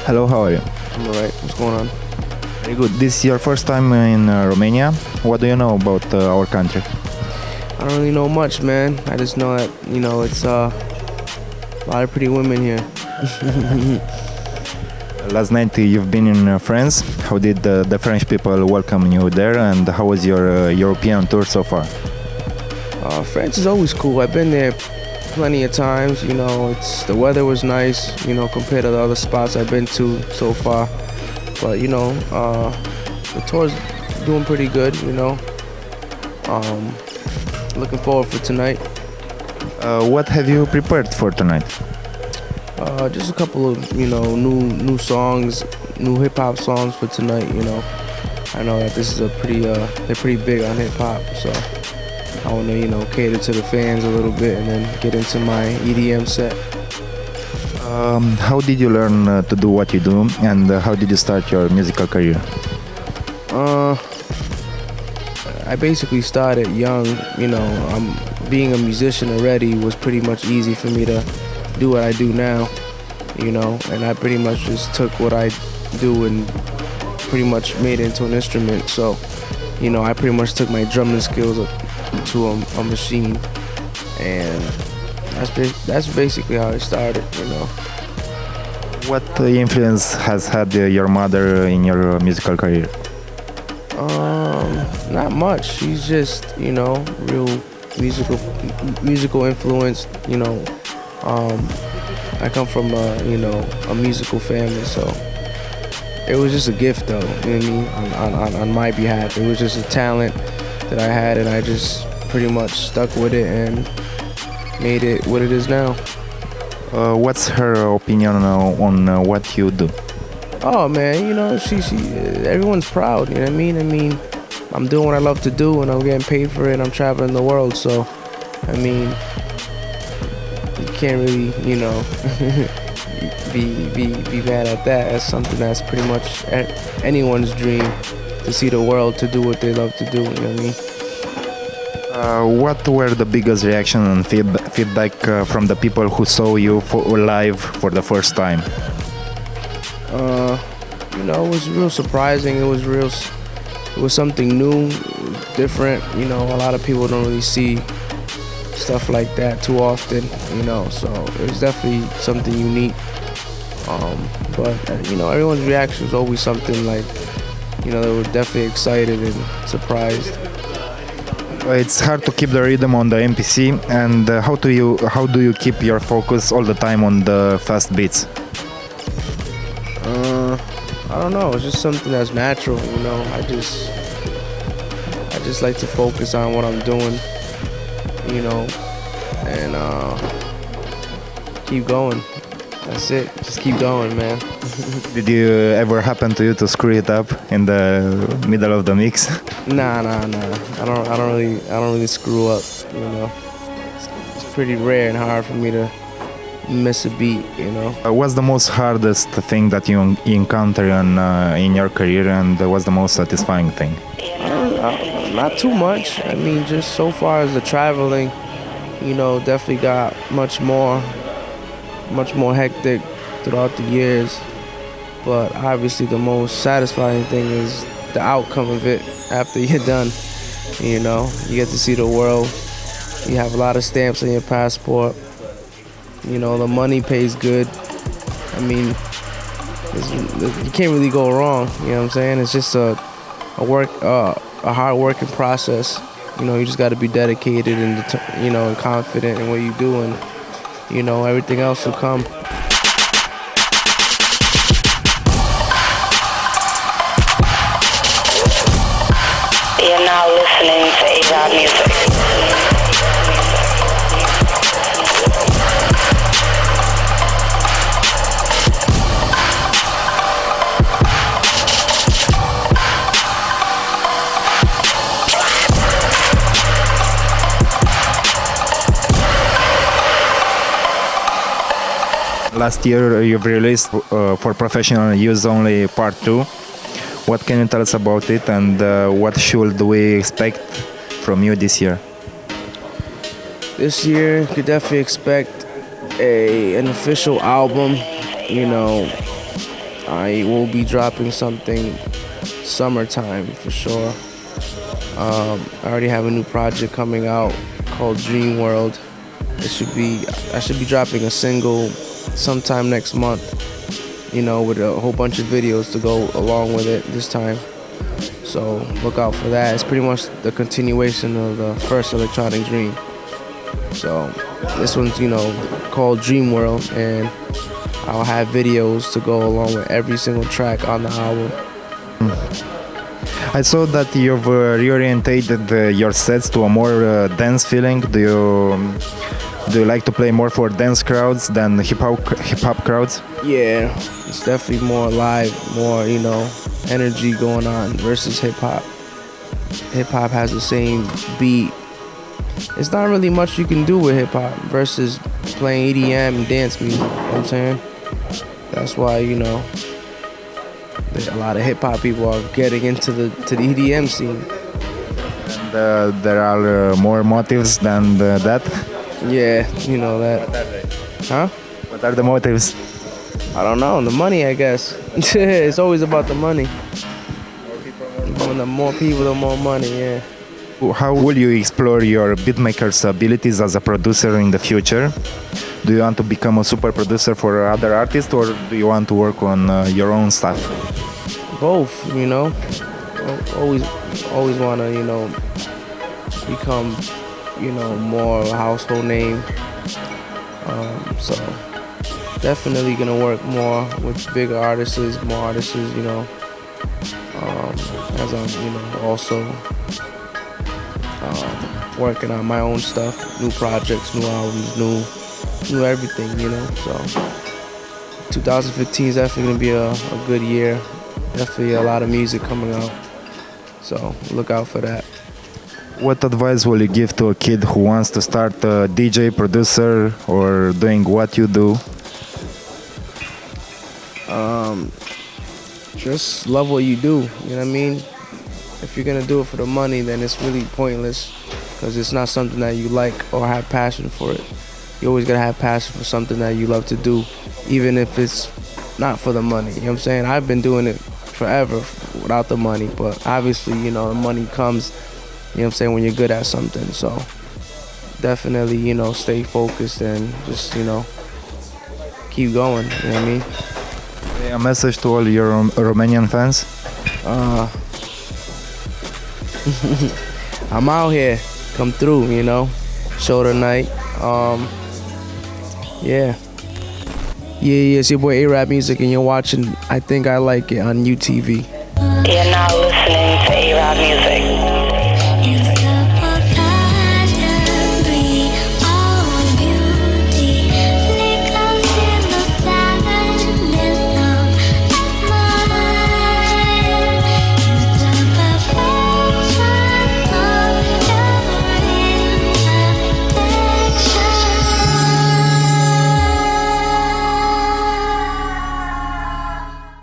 Hello, how are you? I'm alright. What's going on? Very good. This is your first time in Romania. What do you know about our country? I don't really know much, man. I just know that it's a lot of pretty women here. Last night you've been in France. How did the French people welcome you there, and how was your European tour so far? France is always cool. I've been there plenty of times. The weather was nice. Compared to the other spots I've been to so far. But the tour's doing pretty good. Looking forward for tonight. What have you prepared for tonight? Just a couple of new songs, new hip hop songs for tonight. I know that this is they're pretty big on hip hop, so I want to cater to the fans a little bit and then get into my EDM set. How did you learn to do what you do, and how did you start your musical career? I basically started young. I'm being a musician already was pretty much easy for me to do what I do now. And I pretty much just took what I do and pretty much made it into an instrument. So, I pretty much took my drumming skills to a machine, and that's basically how I started. What influence has had your mother in your musical career? Not much. She's just real musical influence. I come from a musical family, so it was just a gift, though. You know what I mean? On my behalf, it was just a talent that I had, and I just pretty much stuck with it and made it what it is now. What's her opinion on what you do? Oh man, she everyone's proud. You know what I mean? I'm doing what I love to do, and I'm getting paid for it. And I'm traveling the world, so you can't really be mad at that. That's something that's pretty much anyone's dream, to see the world, to do what they love to do. You know what I mean? What were the biggest reaction and feedback from the people who saw you live for the first time? It was real surprising. It was something new, different. A lot of people don't really see stuff like that too often. So it was definitely something unique. But everyone's reaction was always something like, they were definitely excited and surprised. It's hard to keep the rhythm on the MPC, and how do you keep your focus all the time on the fast beats? I don't know. It's just something that's natural. I just like to focus on what I'm doing. And keep going. That's it. Just keep going, man. Did you ever happen to you to screw it up in the middle of the mix? Nah. I don't really screw up. It's pretty rare and hard for me to miss a beat. What's the most hardest thing that you encounter in your career, and what's the most satisfying thing? Not too much. Just so far as the traveling, definitely got much more hectic throughout the years. But obviously the most satisfying thing is the outcome of it after you're done. You get to see the world. You have a lot of stamps on your passport. The money pays good. You can't really go wrong. You know what I'm saying? It's just a hard working process. You just got to be dedicated and and confident in what you do, and everything else will come. You're now listening to AraabMuzik. Last year you've released for professional use only part 2. What can you tell us about it, and what should we expect from you this year? This year, you could definitely expect an official album, I will be dropping something summertime for sure. I already have a new project coming out called Dream World. I should be dropping a single sometime next month, with a whole bunch of videos to go along with it this time. So look out for that. It's pretty much the continuation of the first Electronic Dream. So this one's, called Dream World, and I'll have videos to go along with every single track on the album. I saw that you've reorientated your sets to a more dance feeling. Do you like to play more for dance crowds than hip hop crowds? Yeah, it's definitely more live, more, energy going on versus hip hop. Hip hop has the same beat. It's not really much you can do with hip hop versus playing EDM and dance music. You know what I'm saying? That's why, a lot of hip hop people are getting into the EDM scene. And there are more motives than that. Yeah, you know that. Huh? What are the motives? I don't know. The money, I guess. It's always about the money. The more people, the more money. Yeah. How will you explore your beatmaker's abilities as a producer in the future? Do you want to become a super producer for other artists, or do you want to work on your own stuff? Both, always want to, become, more of a household name. So definitely gonna work more with bigger artists, more artists, as I'm, also working on my own stuff, new projects, new albums, new everything, So 2015 is definitely gonna be a good year. Definitely a lot of music coming out. So look out for that. What advice will you give to a kid who wants to start a DJ, producer, or doing what you do? Just love what you do, you know what I mean? If you're gonna do it for the money, then it's really pointless, because it's not something that you like or have passion for it. You always gotta have passion for something that you love to do, even if it's not for the money, you know what I'm saying? I've been doing it forever without the money, but obviously, the money comes, when you're good at something. So definitely, stay focused and just, keep going, you know what I mean? A message to all your Romanian fans? I'm out here, come through, show tonight. Yeah, it's your boy AraabMuzik, and you're watching I Think I Like It on UTV. You're now listening to AraabMuzik.